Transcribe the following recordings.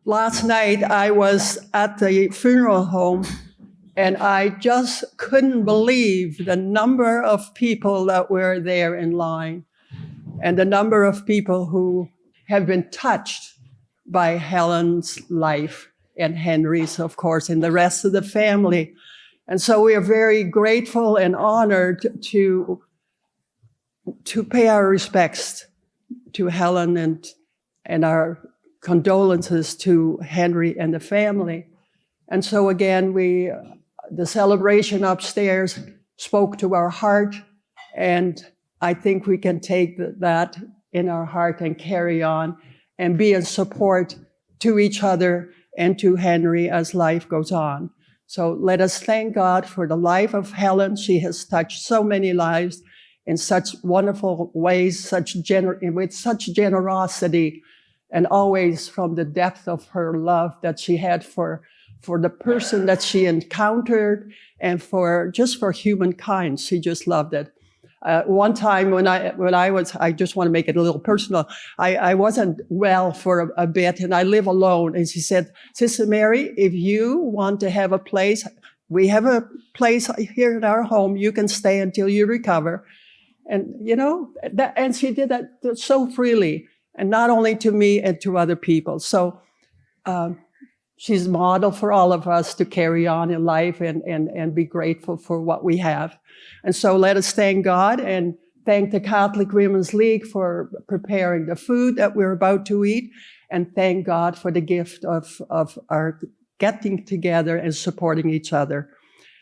last night I was at the funeral home and I just couldn't believe the number of people that were there in line and the number of people who have been touched by Helen's life and Henry's, of course, and the rest of the family. And so we are very grateful and honored to pay our respects to Helen and our condolences to Henry and the family. And so again, the celebration upstairs spoke to our heart, and I think we can take that in our heart and carry on and be in support to each other and to Henry as life goes on. So let us thank God for the life of Helen. She has touched so many lives in such wonderful ways, with such generosity, and always from the depth of her love that she had for the person that she encountered and for humankind. She just loved it. One time when I just want to make it a little personal, I wasn't well for a bit and I live alone. And she said, Sister Mary, if you want to have a place, we have a place here in our home. You can stay until you recover. And, and she did that so freely, and not only to me and to other people. So she's model for all of us to carry on in life and be grateful for what we have. And so let us thank God and thank the Catholic Women's League for preparing the food that we're about to eat, and thank God for the gift of our getting together and supporting each other.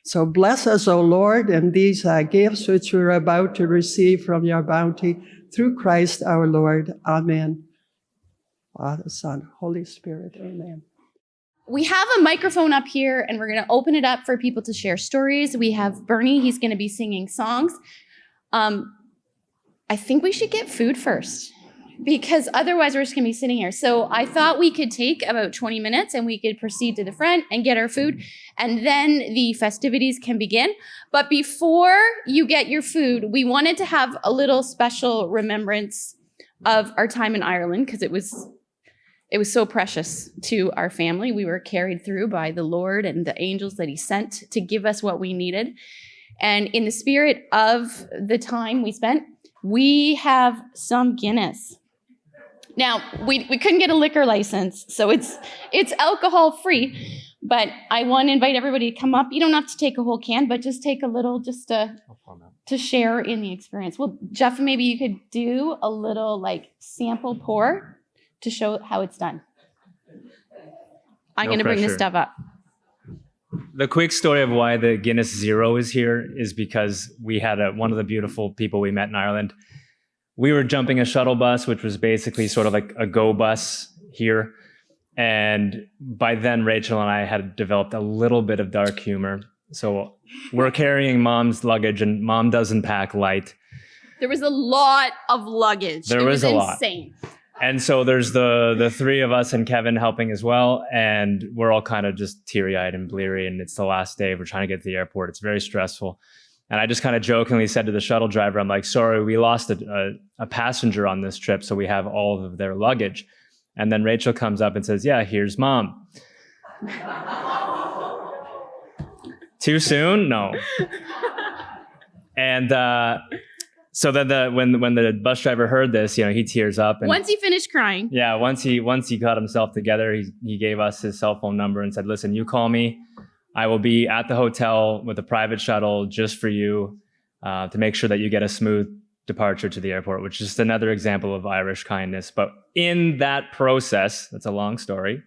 So bless us, O Lord, and these gifts which we're about to receive from your bounty through Christ our Lord. Amen. Father, Son, Holy Spirit. Amen. We have a microphone up here, and we're going to open it up for people to share stories. We have Bernie. He's going to be singing songs. I think we should get food first, because otherwise we're just going to be sitting here. So I thought we could take about 20 minutes, and we could proceed to the front and get our food, and then the festivities can begin. But before you get your food, we wanted to have a little special remembrance of our time in Ireland, because it was so precious to our family. We were carried through by the Lord and the angels that he sent to give us what we needed. And in the spirit of the time we spent, we have some Guinness. Now, we couldn't get a liquor license, so it's alcohol free, but I want to invite everybody to come up. You don't have to take a whole can, but just take a little just to share in the experience. Well, Jeff, maybe you could do a little sample pour to show how it's done. I'm going to bring this stuff up. The quick story of why the Guinness Zero is here is because we had one of the beautiful people we met in Ireland. We were jumping a shuttle bus, which was basically sort of like a go bus here. And by then, Rachel and I had developed a little bit of dark humor. So we're carrying Mom's luggage, and Mom doesn't pack light. There was a lot of luggage. It was insane. And so there's the three of us and Kevin helping as well. And we're all kind of just teary-eyed and bleary. And it's the last day. We're trying to get to the airport. It's very stressful. And I just kind of jokingly said to the shuttle driver, I'm like, sorry, we lost a passenger on this trip. So we have all of their luggage. And then Rachel comes up and says, yeah, here's Mom. Too soon? No. And so then when the bus driver heard this, he tears up. And once he finished crying. Yeah, once he got himself together, he gave us his cell phone number and said, listen, you call me. I will be at the hotel with a private shuttle just for you to make sure that you get a smooth departure to the airport, which is just another example of Irish kindness. But in that process, that's a long story.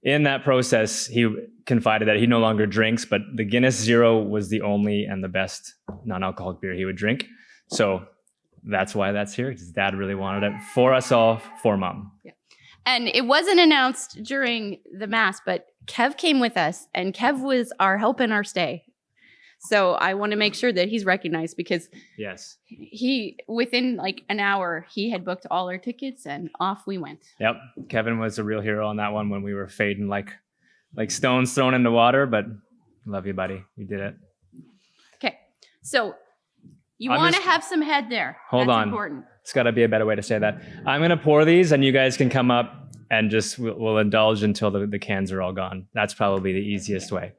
In that process, he confided that he no longer drinks, but the Guinness Zero was the only and the best non-alcoholic beer he would drink. So that's why that's here, because Dad really wanted it for us all, for Mom. Yeah. And it wasn't announced during the Mass, but Kev came with us, and Kev was our help in our stay. So I want to make sure that he's recognized, because yes, he, within an hour, he had booked all our tickets and off we went. Yep. Kevin was a real hero on that one when we were fading like stones thrown into water, but love you, buddy. You did it. Okay. So you want to have some head there. Hold on. Important. It's got to be a better way to say that. I'm going to pour these and you guys can come up and just we'll indulge until the cans are all gone. That's probably the easiest way.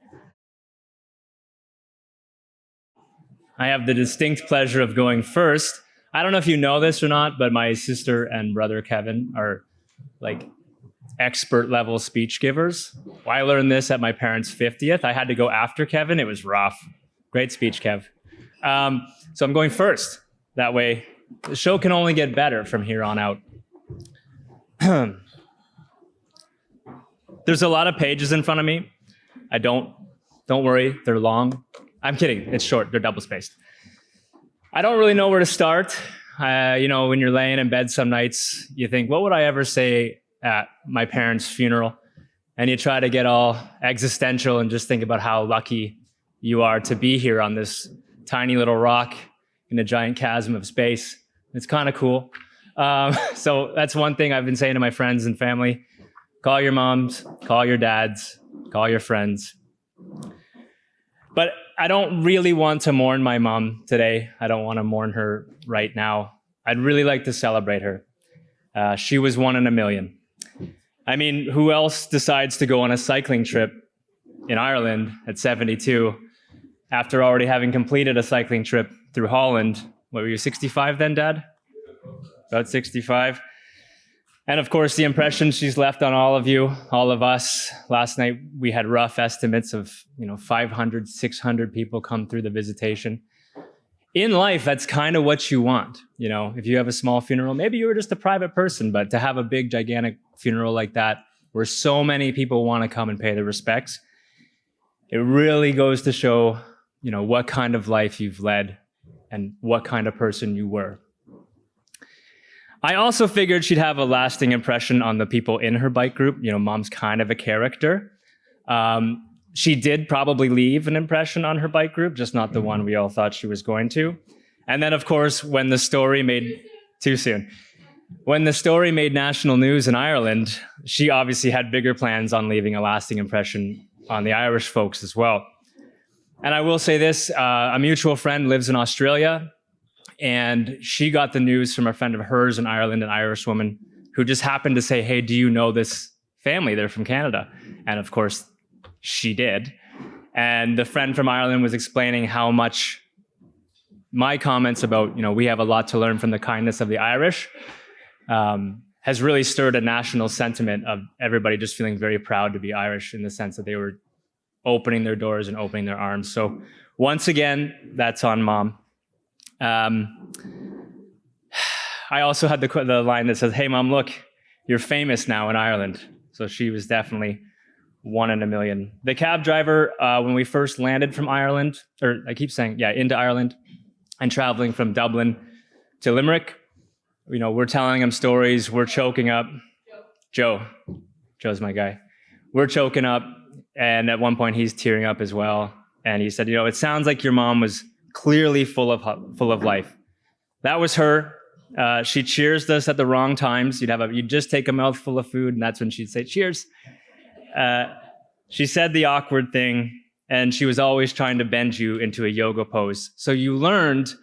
I have the distinct pleasure of going first. I don't know if you know this or not, but my sister and brother Kevin are like expert level speech givers. Well, I learned this at my parents' 50th. I had to go after Kevin. It was rough. Great speech, Kev. So I'm going first. That way, the show can only get better from here on out. There's a lot of pages in front of me. Don't worry, they're long. I'm kidding, it's short, they're double spaced. I don't really know where to start. When you're laying in bed some nights, you think, what would I ever say at my parents' funeral? And you try to get all existential and just think about how lucky you are to be here on this tiny little rock in a giant chasm of space. It's kind of cool. So that's one thing I've been saying to my friends and family. Call your moms, call your dads, call your friends. But I don't really want to mourn my mom today. I don't want to mourn her right now. I'd really like to celebrate her. She was one in a million. I mean, who else decides to go on a cycling trip in Ireland at 72 after already having completed a cycling trip through Holland? What were you, 65 then, Dad? About 65. And of course, the impression she's left on all of you, all of us. Last night, we had rough estimates of 500, 600 people come through the visitation. In life, that's kind of what you want. If you have a small funeral, maybe you were just a private person, but to have a big, gigantic funeral like that, where so many people want to come and pay their respects, it really goes to show, what kind of life you've led and what kind of person you were. I also figured she'd have a lasting impression on the people in her bike group. Mom's kind of a character. She did probably leave an impression on her bike group, just not the one we all thought she was going to. And then, of course, when the story made national news in Ireland, she obviously had bigger plans on leaving a lasting impression on the Irish folks as well. And I will say this, a mutual friend lives in Australia, and she got the news from a friend of hers in Ireland, an Irish woman, who just happened to say, hey, do you know this family? They're from Canada. And of course, she did. And the friend from Ireland was explaining how much my comments about, we have a lot to learn from the kindness of the Irish, has really stirred a national sentiment of everybody just feeling very proud to be Irish, in the sense that they were opening their doors and opening their arms. So once again, that's on Mom. I also had the line that says, hey, Mom, look, you're famous now in Ireland. So she was definitely one in a million. The cab driver, when we first landed from Ireland, into Ireland, and traveling from Dublin to Limerick, we're telling him stories, we're choking up. Joe's my guy. We're choking up, and at one point he's tearing up as well. And he said, it sounds like your mom was clearly full of life. That was her. She cheersed us at the wrong times. You'd just take a mouthful of food, and that's when she'd say cheers. She said the awkward thing, and she was always trying to bend you into a yoga pose. So you learned,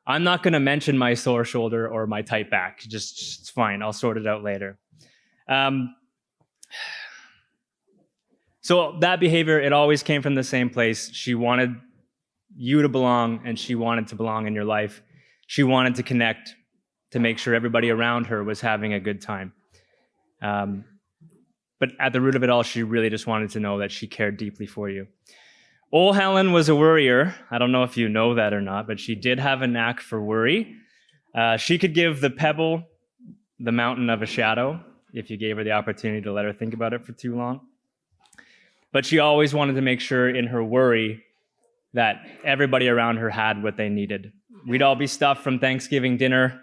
I'm not going to mention my sore shoulder or my tight back. Just it's fine. I'll sort it out later. So that behavior, it always came from the same place. She wanted you to belong, and she wanted to belong in your life. She wanted to connect, to make sure everybody around her was having a good time. But at the root of it all, she really just wanted to know that she cared deeply for you. Old Helen was a worrier. I don't know if you know that or not, but she did have a knack for worry. She could give the pebble the mountain of a shadow if you gave her the opportunity to let her think about it for too long. But she always wanted to make sure in her worry that everybody around her had what they needed. We'd all be stuffed from Thanksgiving dinner.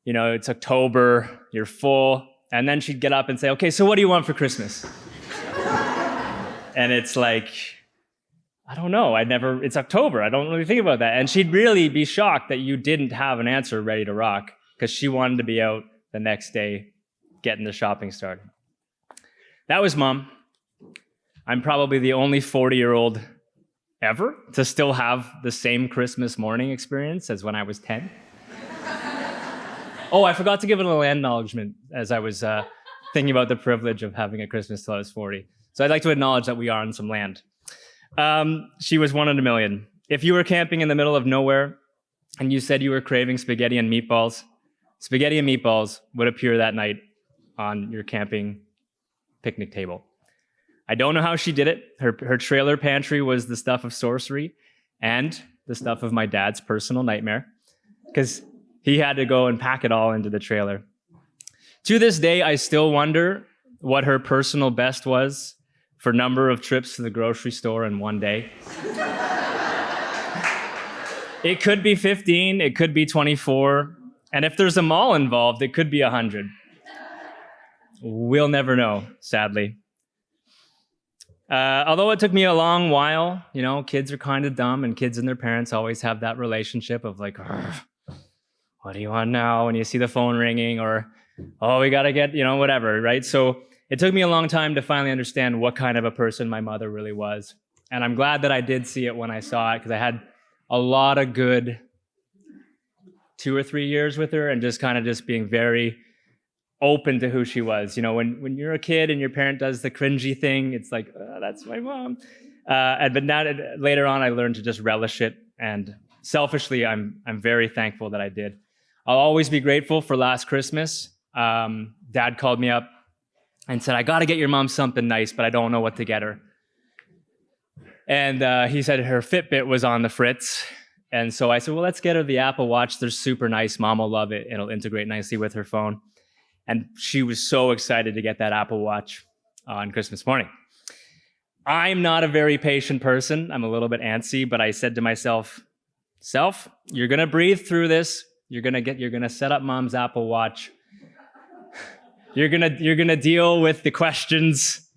It's October, you're full. And then she'd get up and say, okay, so what do you want for Christmas? And it's like, I don't know. It's October. I don't really think about that. And she'd really be shocked that you didn't have an answer ready to rock, because she wanted to be out the next day getting the shopping started. That was Mom. I'm probably the only 40-year-old ever to still have the same Christmas morning experience as when I was 10. Oh, I forgot to give it a little acknowledgement as I was thinking about the privilege of having a Christmas till I was 40. So I'd like to acknowledge that we are on some land. She was one in a million. If you were camping in the middle of nowhere and you said you were craving spaghetti and meatballs would appear that night on your camping picnic table. I don't know how she did it. Her trailer pantry was the stuff of sorcery and the stuff of my dad's personal nightmare, because he had to go and pack it all into the trailer. To this day, I still wonder what her personal best was for number of trips to the grocery store in one day. It could be 15, it could be 24, and if there's a mall involved, it could be 100. We'll never know, sadly. Although it took me a long while, kids are kind of dumb, and kids and their parents always have that relationship of like, what do you want now? When you see the phone ringing, or, oh, we got to get, whatever, right? So it took me a long time to finally understand what kind of a person my mother really was. And I'm glad that I did see it when I saw it, because I had a lot of good 2 or 3 years with her, and just being very open to who she was. When you're a kid and your parent does the cringy thing, it's like, oh, that's my mom. But now, later on, I learned to just relish it. And selfishly, I'm very thankful that I did. I'll always be grateful for last Christmas. Dad called me up and said, I got to get your mom something nice, but I don't know what to get her. And he said her Fitbit was on the fritz. And so I said, well, let's get her the Apple Watch. They're super nice. Mom will love it. It'll integrate nicely with her phone. And she was so excited to get that Apple Watch on Christmas morning. I'm not a very patient person. I'm a little bit antsy, but I said to myself, you're going to breathe through this. You're going to set up Mom's Apple Watch. You're going to deal with the questions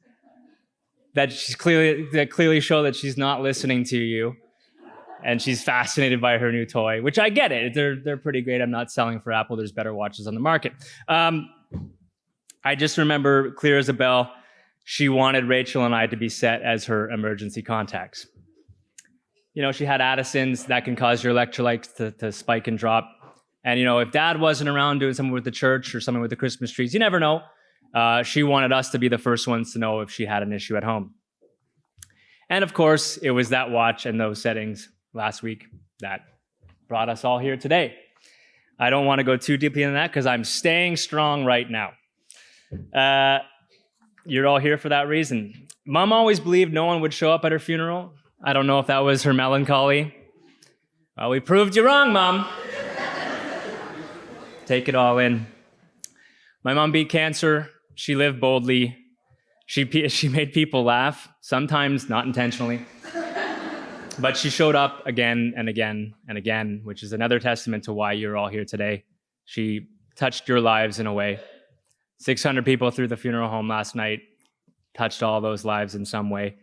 that clearly show that she's not listening to you. And she's fascinated by her new toy, which I get it. They're pretty great. I'm not selling for Apple. There's better watches on the market. I just remember clear as a bell, she wanted Rachel and I to be set as her emergency contacts. She had Addison's that can cause your electrolytes to spike and drop. And, if Dad wasn't around doing something with the church or something with the Christmas trees, you never know. She wanted us to be the first ones to know if she had an issue at home. And of course, it was that watch and those settings last week that brought us all here today. I don't want to go too deeply into that because I'm staying strong right now. You're all here for that reason. Mom always believed no one would show up at her funeral. I don't know if that was her melancholy. Well, we proved you wrong, Mom. Take it all in. My mom beat cancer. She lived boldly. She made people laugh, sometimes not intentionally. But she showed up again and again and again, which is another testament to why you're all here today. She touched your lives in a way. 600 people through the funeral home last night, touched all those lives in some way.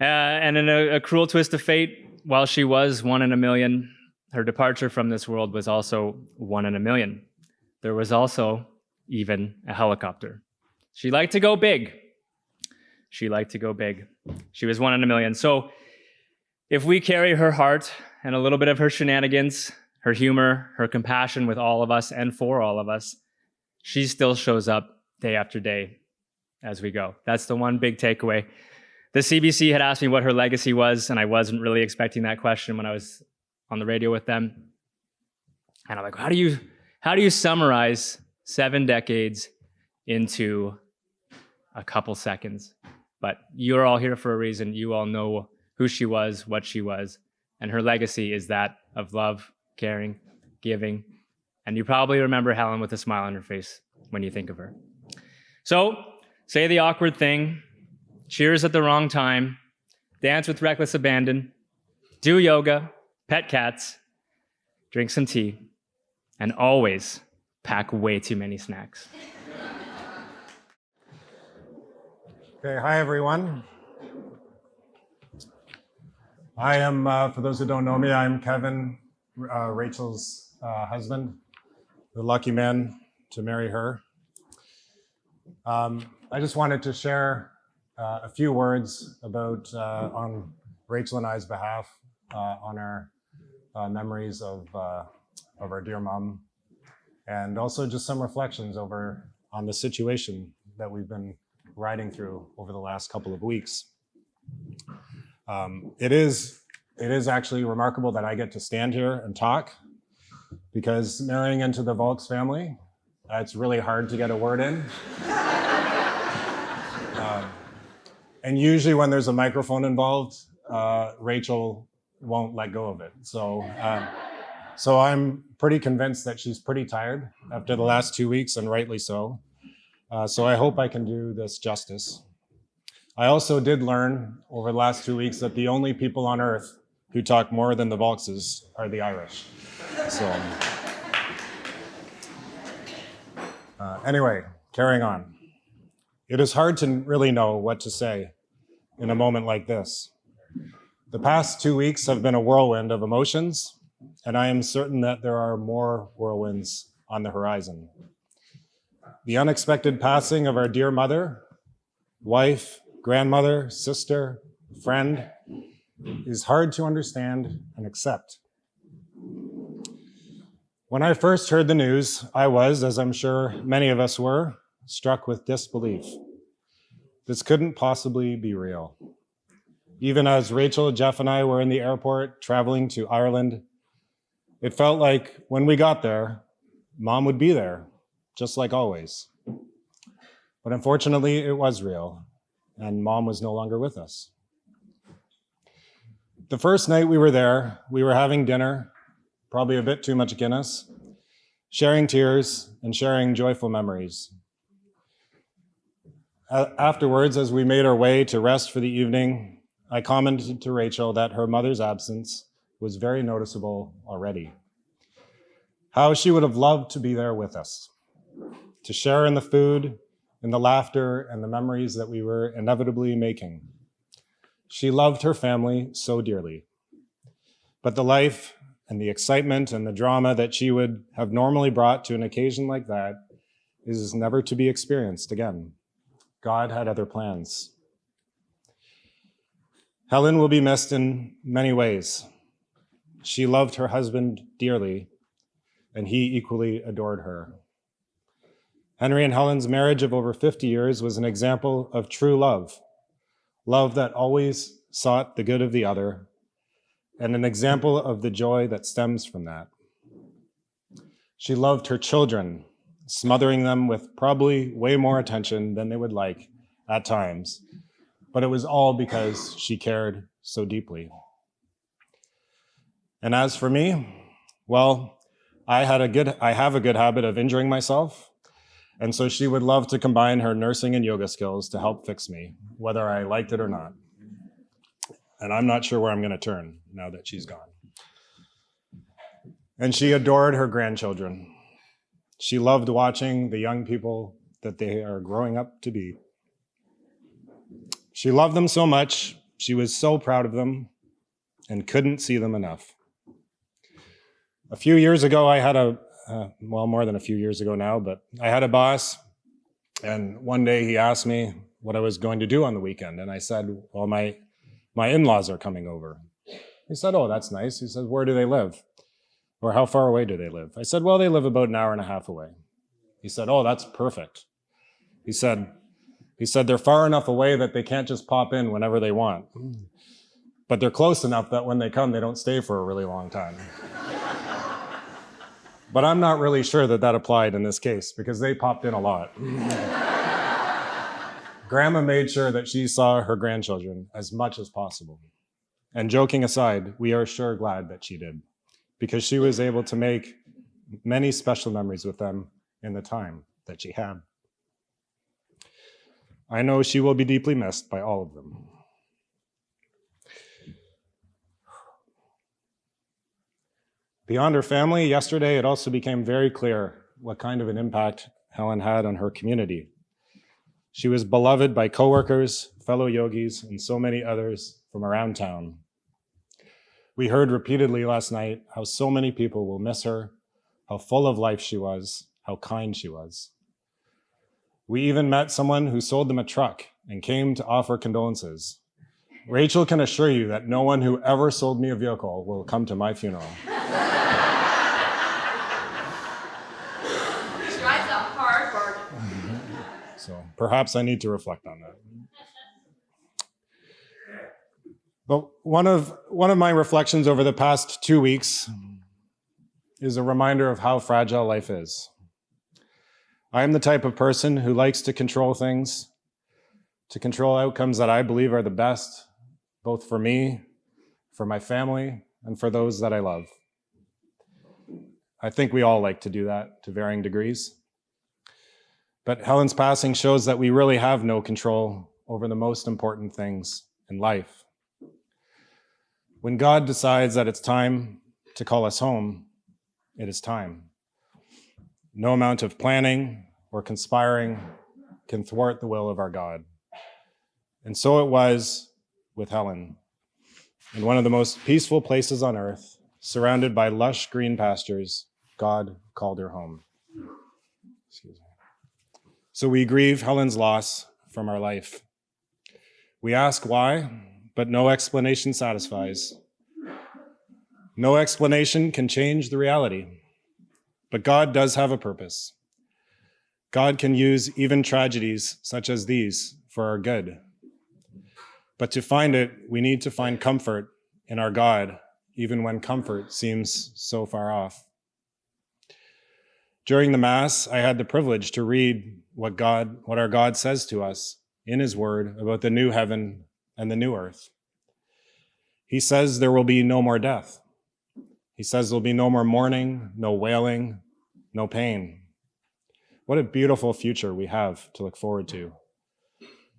And in a cruel twist of fate, while she was 1 in a million, her departure from this world was also 1 in a million. There was also even a helicopter. She liked to go big. She was 1 in a million. So if we carry her heart and a little bit of her shenanigans, her humor, her compassion with all of us and for all of us, she still shows up day after day as we go. That's the one big takeaway. The CBC had asked me what her legacy was, and I wasn't really expecting that question when I was on the radio with them. And I'm like, how do you summarize 7 decades into a couple seconds? But you're all here for a reason. You all know who she was, what she was, and her legacy is that of love, caring, giving, and you probably remember Helen with a smile on her face when you think of her. So, say the awkward thing, cheers at the wrong time, dance with reckless abandon, do yoga, pet cats, drink some tea, and always pack way too many snacks. Okay, hi everyone. I am, for those who don't know me, I'm Kevin, Rachel's husband, the lucky man to marry her. I just wanted to share a few words about, on Rachel and I's behalf, on our memories of our dear mom, and also just some reflections on on the situation that we've been riding through over the last couple of weeks. It is actually remarkable that I get to stand here and talk, because marrying into the Valks family, it's really hard to get a word in. And usually when there's a microphone involved, Rachel won't let go of it. So I'm pretty convinced that she's pretty tired after the last 2 weeks, and rightly so. So I hope I can do this justice. I also did learn over the last 2 weeks that the only people on earth who talk more than the Valkses are the Irish. So anyway, carrying on. It is hard to really know what to say in a moment like this. The past 2 weeks have been a whirlwind of emotions, and I am certain that there are more whirlwinds on the horizon. The unexpected passing of our dear mother, wife, grandmother, sister, friend, is hard to understand and accept. When I first heard the news, I was, as I'm sure many of us were, struck with disbelief. This couldn't possibly be real. Even as Rachel, Jeff, and I were in the airport traveling to Ireland, it felt like when we got there, Mom would be there, just like always. But unfortunately, it was real, and Mom was no longer with us. The first night we were there, we were having dinner, probably a bit too much Guinness, sharing tears and sharing joyful memories. Afterwards, as we made our way to rest for the evening, I commented to Rachel that her mother's absence was very noticeable already. How she would have loved to be there with us, to share in the food, in the laughter, and the memories that we were inevitably making. She loved her family so dearly. But the life and the excitement and the drama that she would have normally brought to an occasion like that is never to be experienced again. God had other plans. Helen will be missed in many ways. She loved her husband dearly, and he equally adored her. Henry and Helen's marriage of over 50 years was an example of true love, love that always sought the good of the other, and an example of the joy that stems from that. She loved her children, smothering them with probably way more attention than they would like at times, but it was all because she cared so deeply. And as for me, well, I have a good habit of injuring myself, and so she would love to combine her nursing and yoga skills to help fix me, whether I liked it or not. And I'm not sure where I'm going to turn now that she's gone. And she adored her grandchildren. She loved watching the young people that they are growing up to be. She loved them so much, she was so proud of them and couldn't see them enough. A few years ago, I had more than a few years ago now, but I had a boss, and one day he asked me what I was going to do on the weekend. And I said, well, my in-laws are coming over. He said, oh, that's nice. He said, where do they live? Or how far away do they live? I said, well, they live about an hour and a half away. He said, oh, that's perfect. He said, they're far enough away that they can't just pop in whenever they want. But they're close enough that when they come, they don't stay for a really long time. But I'm not really sure that applied in this case, because they popped in a lot. Grandma made sure that she saw her grandchildren as much as possible. And joking aside, we are sure glad that she did, because she was able to make many special memories with them in the time that she had. I know she will be deeply missed by all of them. Beyond her family, yesterday it also became very clear what kind of an impact Helen had on her community. She was beloved by coworkers, fellow yogis, and so many others from around town. We heard repeatedly last night how so many people will miss her, how full of life she was, how kind she was. We even met someone who sold them a truck and came to offer condolences. Rachel can assure you that no one who ever sold me a vehicle will come to my funeral. Drives a hard bargain. So perhaps I need to reflect on that. But one of my reflections over the past 2 weeks is a reminder of how fragile life is. I am the type of person who likes to control things, to control outcomes that I believe are the best, both for me, for my family, and for those that I love. I think we all like to do that to varying degrees. But Helen's passing shows that we really have no control over the most important things in life. When God decides that it's time to call us home, it is time. No amount of planning or conspiring can thwart the will of our God. And so it was with Helen. In one of the most peaceful places on earth, surrounded by lush green pastures, God called her home. Excuse me. So we grieve Helen's loss from our life. We ask why, but no explanation satisfies. No explanation can change the reality, but God does have a purpose. God can use even tragedies such as these for our good. But to find it, we need to find comfort in our God, even when comfort seems so far off. During the Mass, I had the privilege to read what our God says to us in his word about the new heaven and the new earth. He says there will be no more death. He says there'll be no more mourning, no wailing, no pain. What a beautiful future we have to look forward to.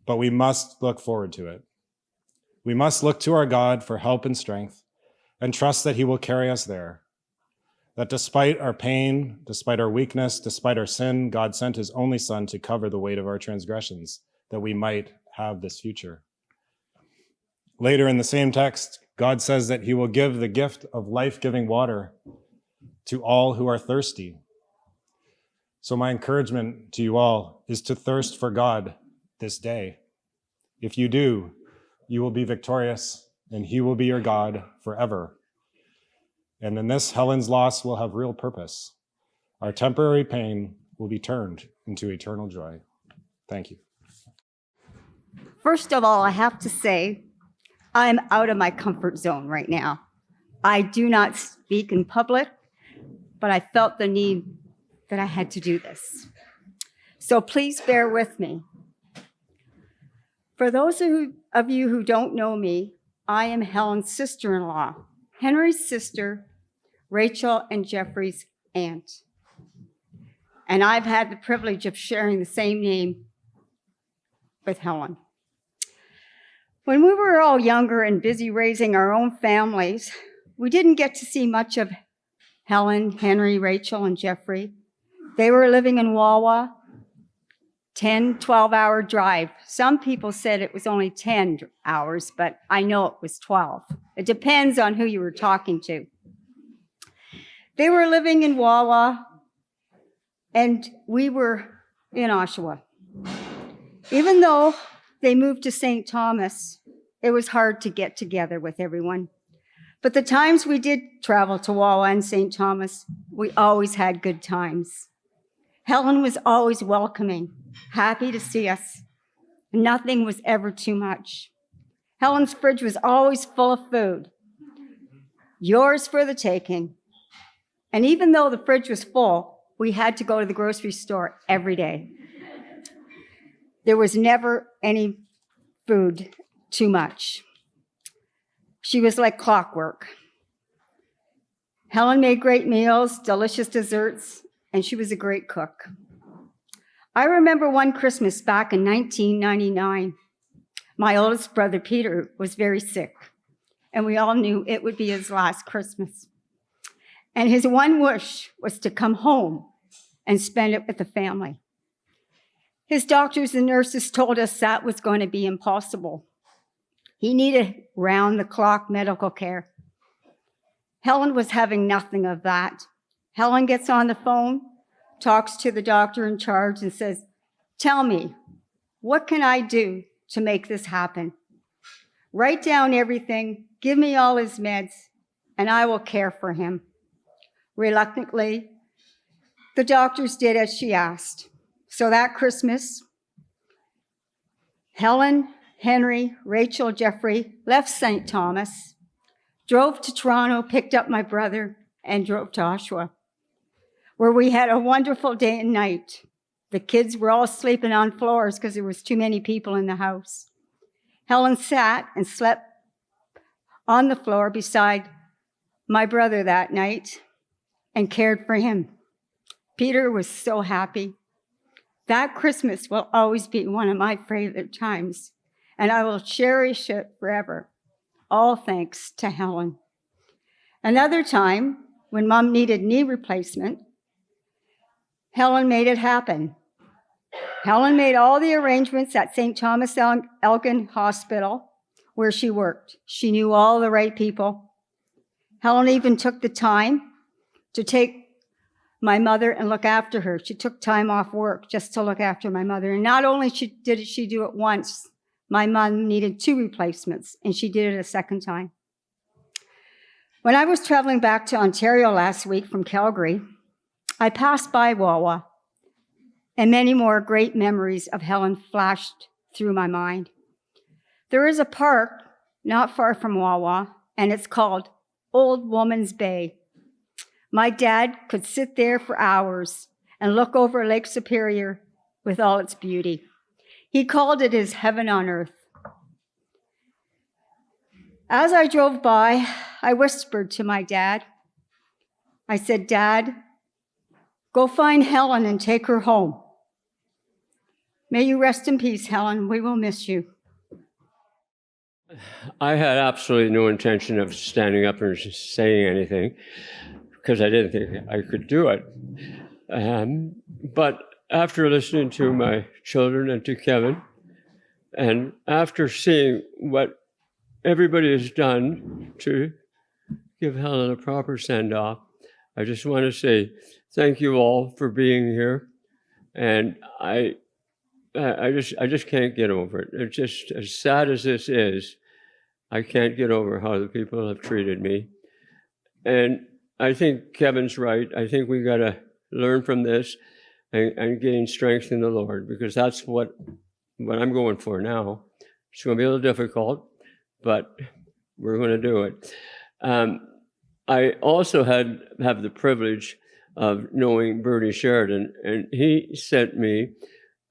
But we must look forward to it. We must look to our God for help and strength and trust that he will carry us there. That despite our pain, despite our weakness, despite our sin, God sent his only Son to cover the weight of our transgressions, that we might have this future. Later in the same text, God says that he will give the gift of life-giving water to all who are thirsty. So my encouragement to you all is to thirst for God this day. If you do, you will be victorious, and he will be your God forever. And in this, Helen's loss will have real purpose. Our temporary pain will be turned into eternal joy. Thank you. First of all, I have to say, I'm out of my comfort zone right now. I do not speak in public, but I felt the need that I had to do this. So please bear with me. For those of you who don't know me, I am Helen's sister-in-law, Henry's sister, Rachel and Jeffrey's aunt. And I've had the privilege of sharing the same name with Helen. When we were all younger and busy raising our own families, we didn't get to see much of Helen, Henry, Rachel, and Jeffrey. They were living in Wawa, 10, 12-hour drive. Some people said it was only 10 hours, but I know it was 12. It depends on who you were talking to. They were living in Wawa, and we were in Oshawa. Even though they moved to St. Thomas, it was hard to get together with everyone. But the times we did travel to Wawa and St. Thomas, we always had good times. Helen was always welcoming, happy to see us. Nothing was ever too much. Helen's fridge was always full of food, yours for the taking. And even though the fridge was full, we had to go to the grocery store every day. There was never any food too much. She was like clockwork. Helen made great meals, delicious desserts, and she was a great cook. I remember one Christmas back in 1999. My oldest brother, Peter, was very sick, and we all knew it would be his last Christmas. And his one wish was to come home and spend it with the family. His doctors and nurses told us that was going to be impossible. He needed round-the-clock medical care. Helen was having nothing of that. Helen gets on the phone, talks to the doctor in charge, and says, "Tell me, what can I do to make this happen? Write down everything, give me all his meds, and I will care for him." Reluctantly, the doctors did as she asked. So that Christmas, Helen, Henry, Rachel, Jeffrey left St. Thomas, drove to Toronto, picked up my brother, and drove to Oshawa, where we had a wonderful day and night. The kids were all sleeping on floors because there was too many people in the house. Helen sat and slept on the floor beside my brother that night and cared for him. Peter was so happy. That Christmas will always be one of my favorite times, and I will cherish it forever. All thanks to Helen. Another time, when Mom needed knee replacement, Helen made it happen. Helen made all the arrangements at St. Thomas Elgin Hospital, where she worked. She knew all the right people. Helen even took the time to take my mother and look after her. She took time off work just to look after my mother. And not only did she do it once, my mom needed 2 replacements, and she did it a second time. When I was traveling back to Ontario last week from Calgary, I passed by Wawa, and many more great memories of Helen flashed through my mind. There is a park not far from Wawa, and it's called Old Woman's Bay. My dad could sit there for hours and look over Lake Superior with all its beauty. He called it his heaven on earth. As I drove by, I whispered to my dad. I said, "Dad, go find Helen and take her home. May you rest in peace, Helen. We will miss you." I had absolutely no intention of standing up and saying anything because I didn't think I could do it. But after listening to my children and to Kevin, and after seeing what everybody has done to give Helen a proper send-off, I just want to say thank you all for being here. And I just can't get over it. It's just, as sad as this is, I can't get over how the people have treated me. And I think Kevin's right. I think we got to learn from this and gain strength in the Lord, because that's what I'm going for now. It's going to be a little difficult, but we're going to do it. I also have the privilege of knowing Bernie Sheridan, and he sent me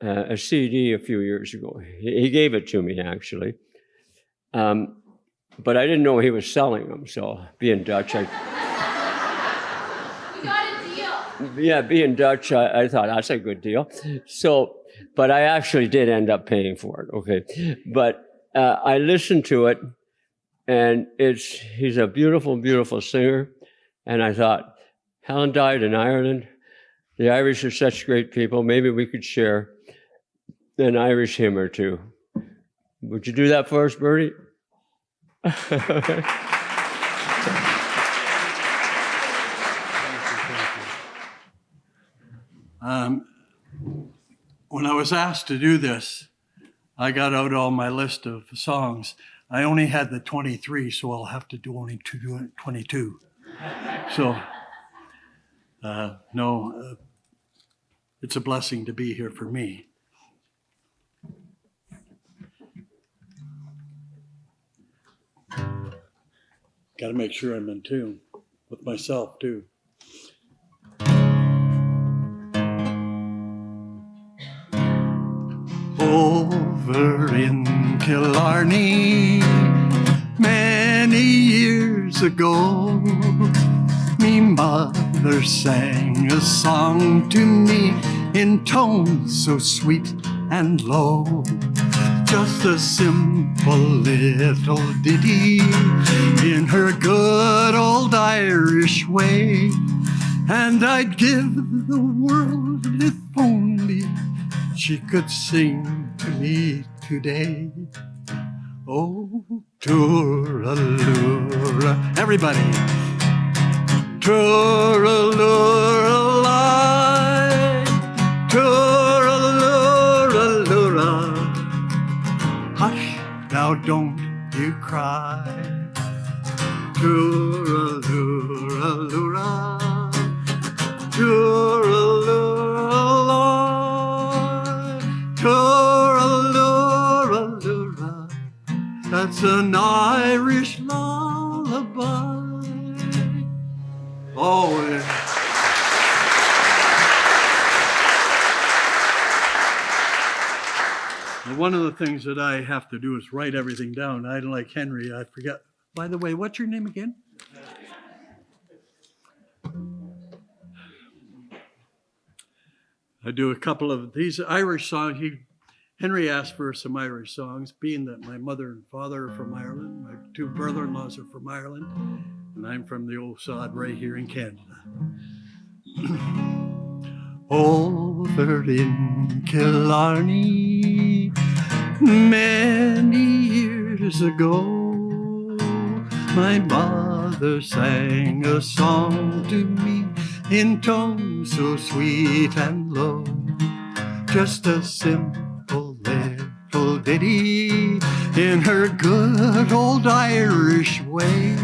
a CD a few years ago. He gave it to me, actually. But I didn't know he was selling them, so being Dutch, You got a deal. yeah, being Dutch, I thought that's a good deal. So, but I actually did end up paying for it, okay? But I listened to it, and he's a beautiful, beautiful singer. And I thought, Helen died in Ireland. The Irish are such great people. Maybe we could share an Irish hymn or two. Would you do that for us, Bertie? When I was asked to do this, I got out all my list of songs. I only had the 23, so I'll have to do only 22. So, it's a blessing to be here for me. Got to make sure I'm in tune with myself, too. Over in Killarney, many years ago, me mother sang a song to me in tones so sweet and low. Just a simple little ditty in her good old Irish way. And I'd give the world if only she could sing to me today. Oh, tooralura. Everybody. Tooralura, tooralura. Hush, now don't you cry. Tooralura, tooralura, tooralura, That's an Irish lullaby. Oh, yeah. One of the things that I have to do is write everything down. I, like Henry, I forget. By the way, what's your name again? I do a couple of these Irish songs. Henry asked for some Irish songs, being that my mother and father are from Ireland. My two brother-in-laws are from Ireland, and I'm from the old sod right here in Canada. Over in Killarney, many years ago, my mother sang a song to me in tones so sweet and low. Just a simple little ditty in her good old Irish way.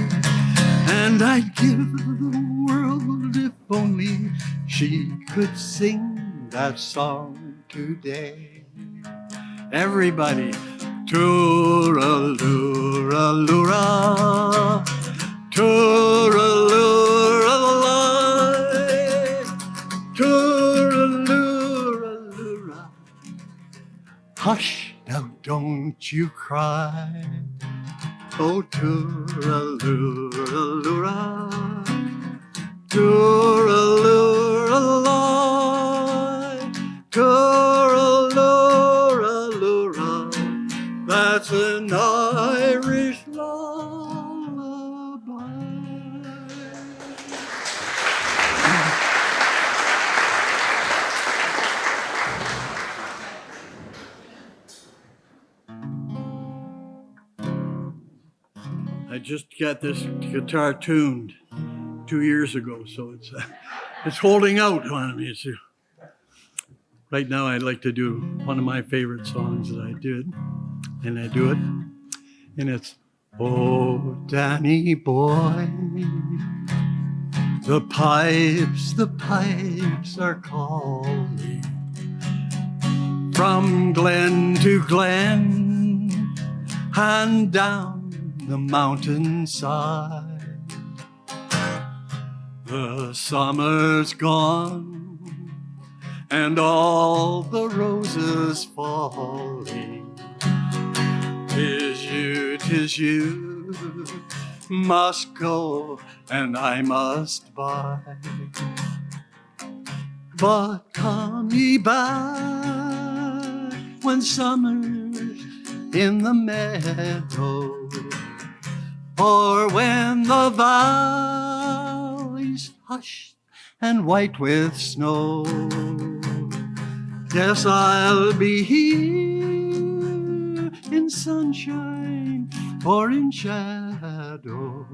And I'd give the world if only she could sing that song today. Everybody, tooralooraloora, tooralooraloora, tooralooraloora. Hush, now don't you cry. Oh, tooralooraloora, tooralooraloora, tooralooraloora. That's an Irish lullaby. I just got this guitar tuned 2 years ago, so it's holding out on me. Right now, I'd like to do one of my favorite songs that I did, and I do it, and it's "Oh, Danny boy, the pipes are calling from glen to glen and down the mountainside. The summer's gone and all the roses falling. 'Tis you must go and I must bide. But come ye back when summer's in the meadow, or when the valley's hushed and white with snow. Yes, I'll be here in sunshine or in shadow.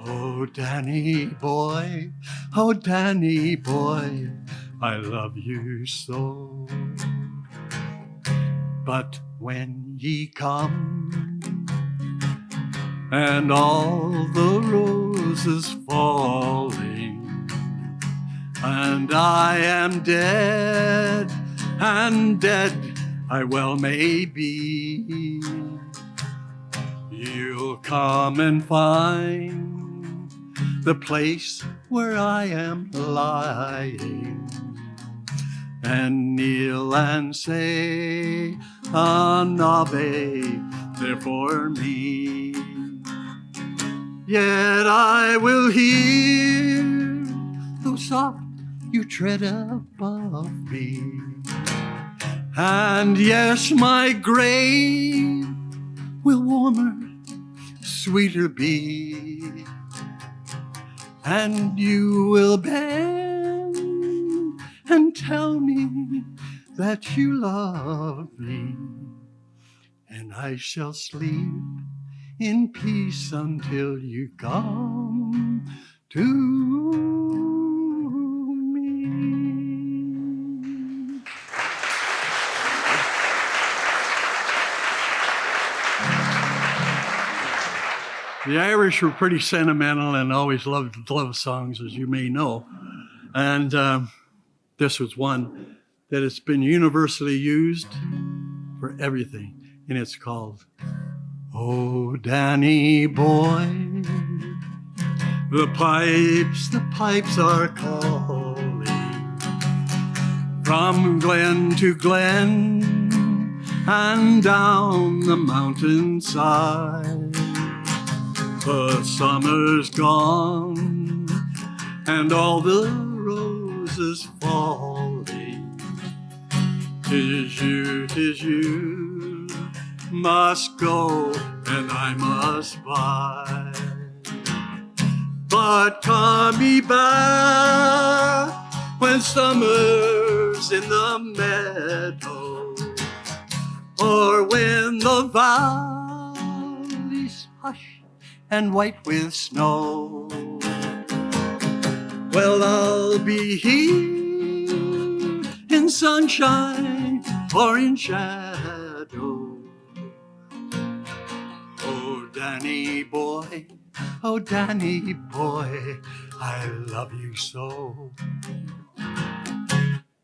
Oh, Danny boy, oh, Danny boy, I love you so. But when ye come and all the roses falling, and I am dead, and dead I well may be, you'll come and find the place where I am lying, and kneel and say an Ave there for me. Yet I will hear, though soft, you tread above me. And yes, my grave will warmer, sweeter be. And you will bend and tell me that you love me. And I shall sleep in peace until you come to me. The Irish were pretty sentimental and always loved love songs, as you may know. And this was one that has been universally used for everything, and it's called Oh, Danny boy, the pipes are calling from glen to glen and down the mountainside. The summer's gone and all the roses falling. 'Tis you, must go and I must buy. But come me back when summer's in the meadow, or when the valleys hush and white with snow. Well, I'll be here in sunshine or in shadow. Oh, Danny boy, oh, Danny boy, I love you so.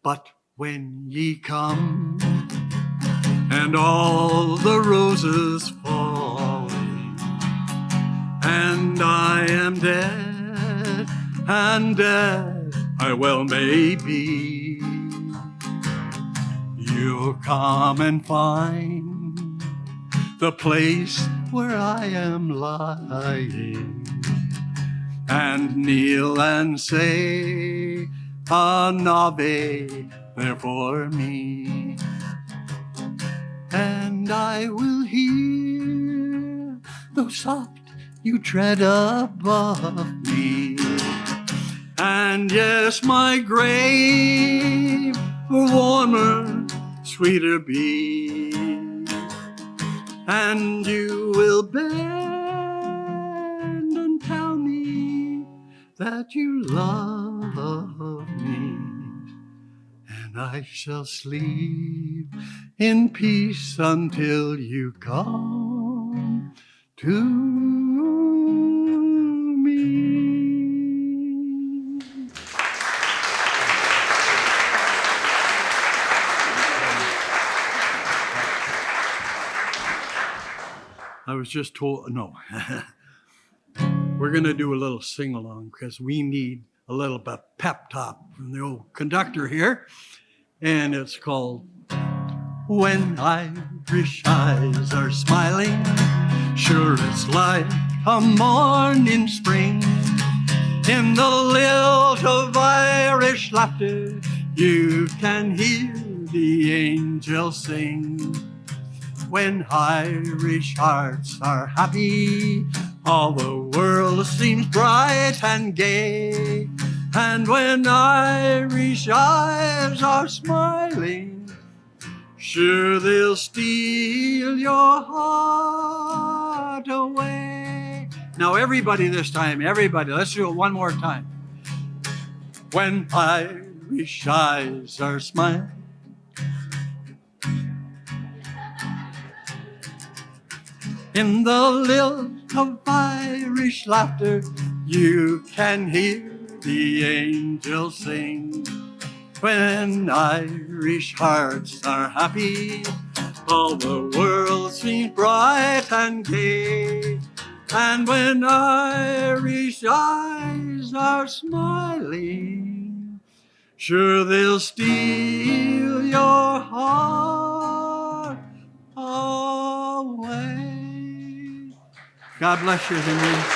But when ye come and all the roses falling, and I am dead, and dead I well may be, you'll come and find the place where I am lying, and kneel and say a Ave there for me. And I will hear, though soft, you tread above me. And yes, my grave will warmer, sweeter be. And you will bend and tell me that you love me. And I shall sleep in peace until you come to me. I was just told, no. We're going to do a little sing-along because we need a little bit pep talk from the old conductor here. And it's called When Irish Eyes Are Smiling. Sure, it's like a morning spring. In the lilt of Irish laughter, you can hear the angels sing. When Irish hearts are happy, all the world seems bright and gay. And when Irish eyes are smiling, sure they'll steal your heart away. Now everybody this time, everybody, let's do it one more time. When Irish eyes are smiling, in the lilt of Irish laughter, you can hear the angels sing. When Irish hearts are happy, all the world seems bright and gay. And when Irish eyes are smiling, sure they'll steal your heart away. God bless you, Henry.